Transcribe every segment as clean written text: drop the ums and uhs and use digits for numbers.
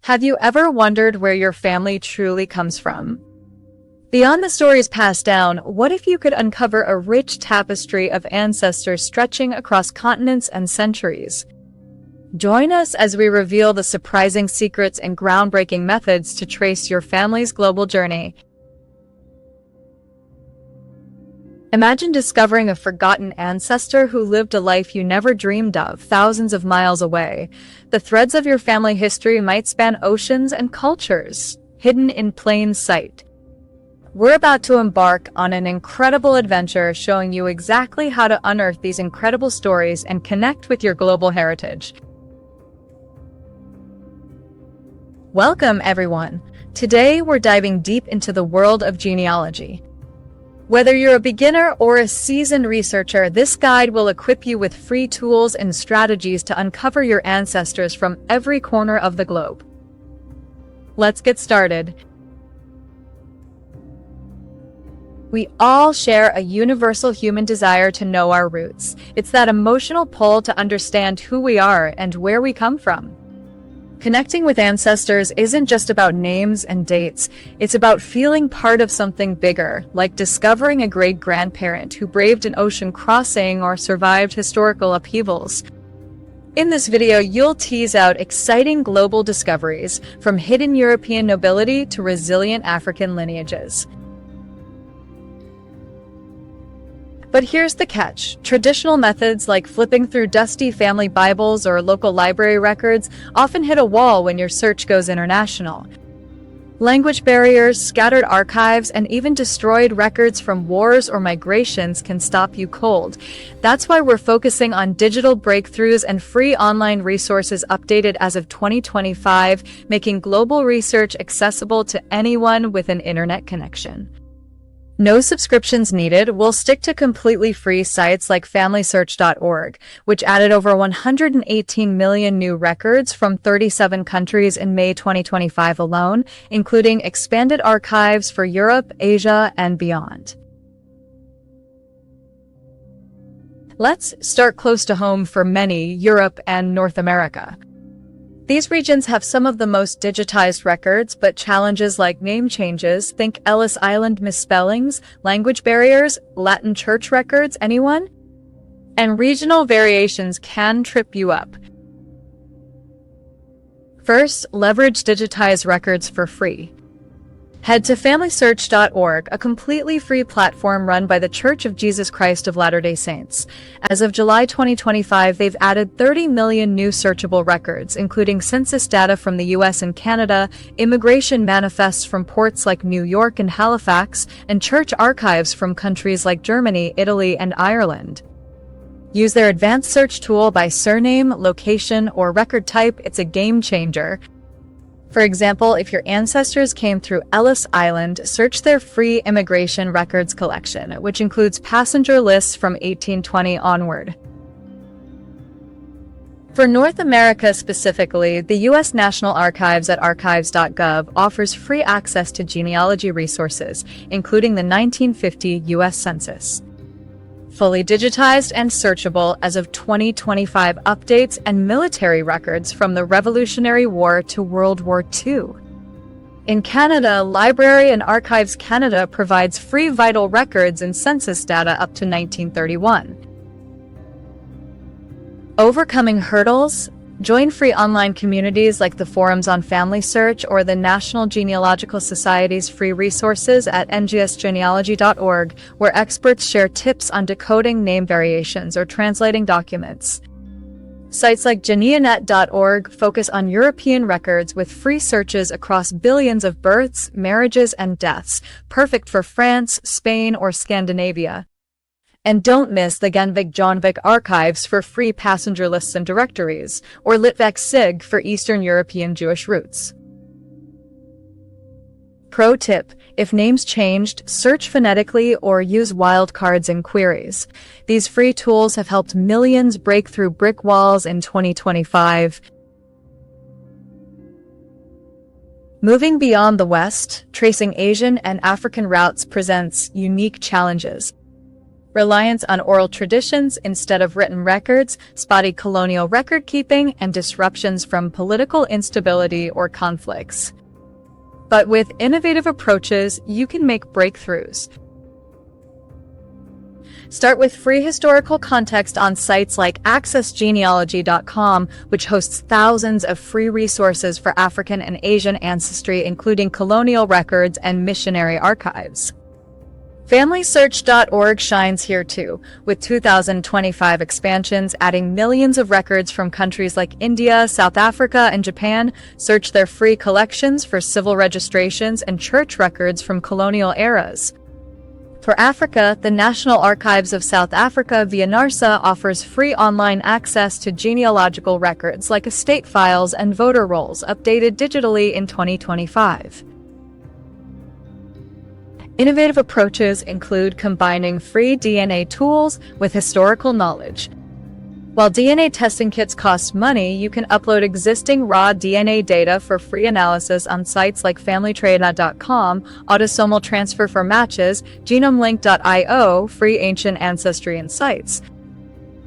Have you ever wondered where your family truly comes from? Beyond the stories passed down, what if you could uncover a rich tapestry of ancestors stretching across continents and centuries? Join us as we reveal the surprising secrets and groundbreaking methods to trace your family's global journey. Imagine discovering a forgotten ancestor who lived a life you never dreamed of, thousands of miles away. The threads of your family history might span oceans and cultures, hidden in plain sight. We're about to embark on an incredible adventure showing you exactly how to unearth these incredible stories and connect with your global heritage. Welcome, everyone. Today, we're diving deep into the world of genealogy. Whether you're a beginner or a seasoned researcher, this guide will equip you with free tools and strategies to uncover your ancestors from every corner of the globe. Let's get started. We all share a universal human desire to know our roots. It's that emotional pull to understand who we are and where we come from. Connecting with ancestors isn't just about names and dates, it's about feeling part of something bigger, like discovering a great-grandparent who braved an ocean crossing or survived historical upheavals. In this video, you'll tease out exciting global discoveries, from hidden European nobility to resilient African lineages. But here's the catch. Traditional methods like flipping through dusty family Bibles or local library records often hit a wall when your search goes international. Language barriers, scattered archives, and even destroyed records from wars or migrations can stop you cold. That's why we're focusing on digital breakthroughs and free online resources updated as of 2025, making global research accessible to anyone with an internet connection. No subscriptions needed. We'll stick to completely free sites like FamilySearch.org, which added over 118 million new records from 37 countries in May 2025 alone, including expanded archives for Europe, Asia, and beyond. Let's start close to home for many, Europe and North America. These regions have some of the most digitized records, but challenges like name changes, think Ellis Island misspellings, language barriers, Latin church records, anyone? And regional variations can trip you up. First, leverage digitized records for free. Head to FamilySearch.org, a completely free platform run by the Church of Jesus Christ of Latter-day Saints. As of July 2025, they've added 30 million new searchable records, including census data from the US and Canada, immigration manifests from ports like New York and Halifax, and church archives from countries like Germany, Italy, and Ireland. Use their advanced search tool by surname, location, or record type. It's a game changer. For example, if your ancestors came through Ellis Island, search their free immigration records collection, which includes passenger lists from 1820 onward. For North America specifically, the U.S. National Archives at archives.gov offers free access to genealogy resources, including the 1950 U.S. Census. Fully digitized and searchable as of 2025 updates and military records from the Revolutionary War to World War II. In Canada, Library and Archives Canada provides free vital records and census data up to 1931. Overcoming hurdles? Join free online communities like the Forums on Family Search or the National Genealogical Society's free resources at ngsgenealogy.org, where experts share tips on decoding name variations or translating documents. Sites like geneanet.org focus on European records with free searches across billions of births, marriages, and deaths, perfect for France, Spain, or Scandinavia. And don't miss the Genvik Jonvik archives for free passenger lists and directories, or Litvak Sig for Eastern European Jewish roots. Pro tip: if names changed, search phonetically or use wildcards in queries. These free tools have helped millions break through brick walls in 2025. Moving beyond the West, tracing Asian and African routes presents unique challenges. reliance on oral traditions instead of written records, spotty colonial record keeping, and disruptions from political instability or conflicts. But with innovative approaches, you can make breakthroughs. Start with free historical context on sites like Genealogy.com, which hosts thousands of free resources for African and Asian ancestry, including colonial records and missionary archives. FamilySearch.org shines here too, with 2025 expansions adding millions of records from countries like India, South Africa, and Japan. Search their free collections for civil registrations and church records from colonial eras. For Africa, the National Archives of South Africa via NARSA offers free online access to genealogical records like estate files and voter rolls updated digitally in 2025. Innovative approaches include combining free DNA tools with historical knowledge. While DNA testing kits cost money, you can upload existing raw DNA data for free analysis on sites like FamilyTree.com, autosomal transfer for matches, genomelink.io, free ancient ancestry and sites,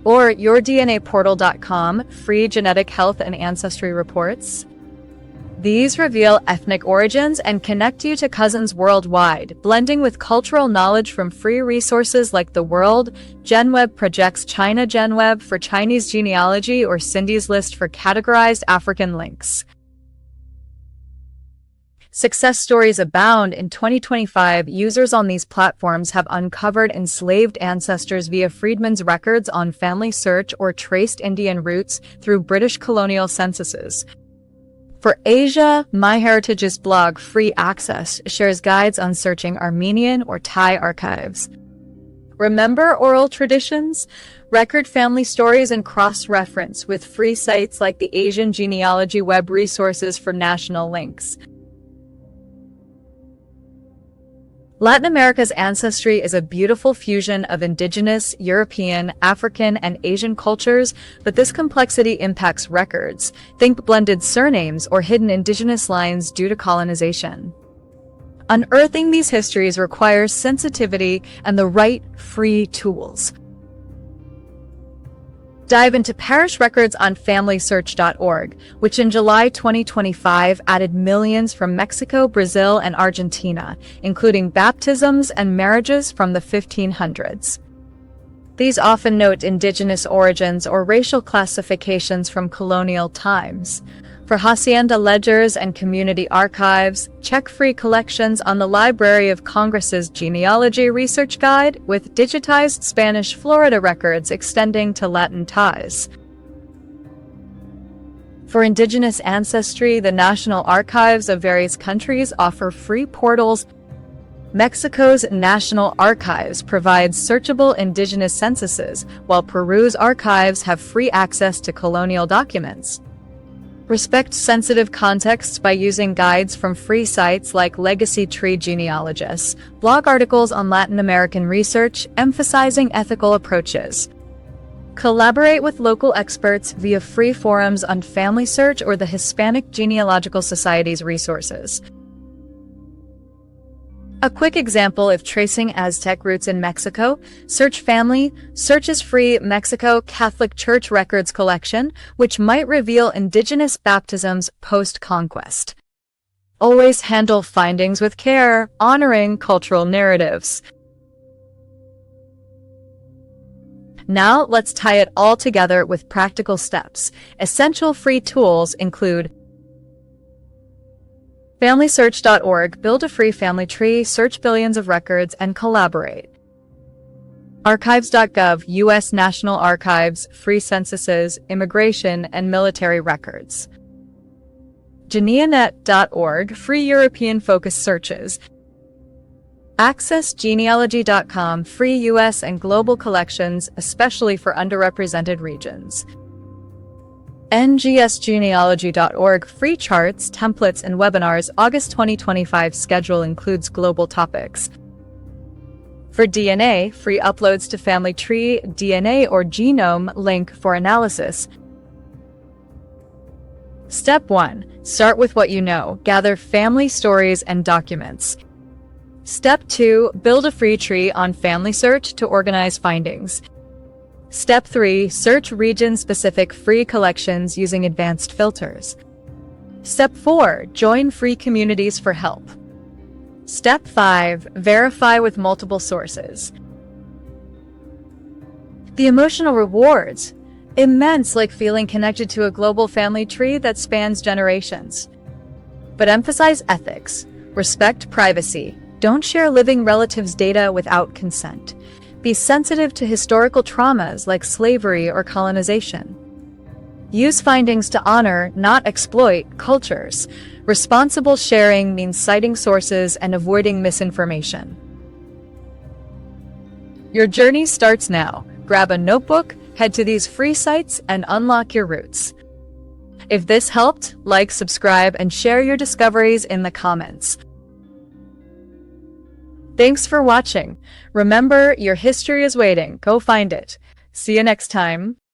or yourdnaportal.com, free genetic health and ancestry reports. These reveal ethnic origins and connect you to cousins worldwide, blending with cultural knowledge from free resources like The World, GenWeb Project's China GenWeb for Chinese genealogy, or Cindy's List for categorized African links. Success stories abound. In 2025, users on these platforms have uncovered enslaved ancestors via Freedmen's records on Family Search or traced Indian roots through British colonial censuses. For Asia, MyHeritage's blog Free Access shares guides on searching Armenian or Thai archives. Remember oral traditions? Record family stories and cross-reference with free sites like the Asian Genealogy web resources for national links. Latin America's ancestry is a beautiful fusion of indigenous, European, African, and Asian cultures, but this complexity impacts records. Think blended surnames or hidden indigenous lines due to colonization. Unearthing these histories requires sensitivity and the right free tools. Dive into parish records on FamilySearch.org, which in July 2025 added millions from Mexico, Brazil, and Argentina, including baptisms and marriages from the 1500s. These often note indigenous origins or racial classifications from colonial times. For hacienda ledgers and community archives, check free collections on the Library of Congress's Genealogy Research Guide with digitized Spanish Florida records extending to Latin ties. For indigenous ancestry, the National Archives of various countries offer free portals. Mexico's National Archives provides searchable indigenous censuses, while Peru's archives have free access to colonial documents. Respect sensitive contexts by using guides from free sites like Legacy Tree Genealogists, blog articles on Latin American research, emphasizing ethical approaches. Collaborate with local experts via free forums on Family Search or the Hispanic Genealogical Society's resources. A quick example of tracing Aztec roots in Mexico, Search Family Search's free Mexico Catholic Church Records collection, which might reveal indigenous baptisms post-conquest. Always handle findings with care, honoring cultural narratives. Now let's tie it all together with practical steps. Essential free tools include FamilySearch.org, build a free family tree, search billions of records, and collaborate. Archives.gov, U.S. National Archives, free censuses, immigration, and military records. Geneanet.org, free European-focused searches. AccessGenealogy.com, free U.S. and global collections, especially for underrepresented regions. NGSgenealogy.org, free charts, templates, and webinars. August 2025 schedule includes global topics. For DNA, free uploads to Family Tree, DNA, or Genome link for analysis. Step 1. Start with what you know. Gather family stories and documents. Step 2. Build a free tree on Family Search to organize findings. Step 3. Search region-specific free collections using advanced filters. Step 4. Join free communities for help. Step 5. Verify with multiple sources. The emotional rewards. Immense, like feeling connected to a global family tree that spans generations. But emphasize ethics. Respect privacy. Don't share living relatives' data without consent. Be sensitive to historical traumas like slavery or colonization. Use findings to honor, not exploit, cultures. Responsible sharing means citing sources and avoiding misinformation. Your journey starts now. Grab a notebook, head to these free sites, and unlock your roots. If this helped, like, subscribe, and share your discoveries in the comments. Thanks for watching. Remember, your history is waiting. Go find it. See you next time.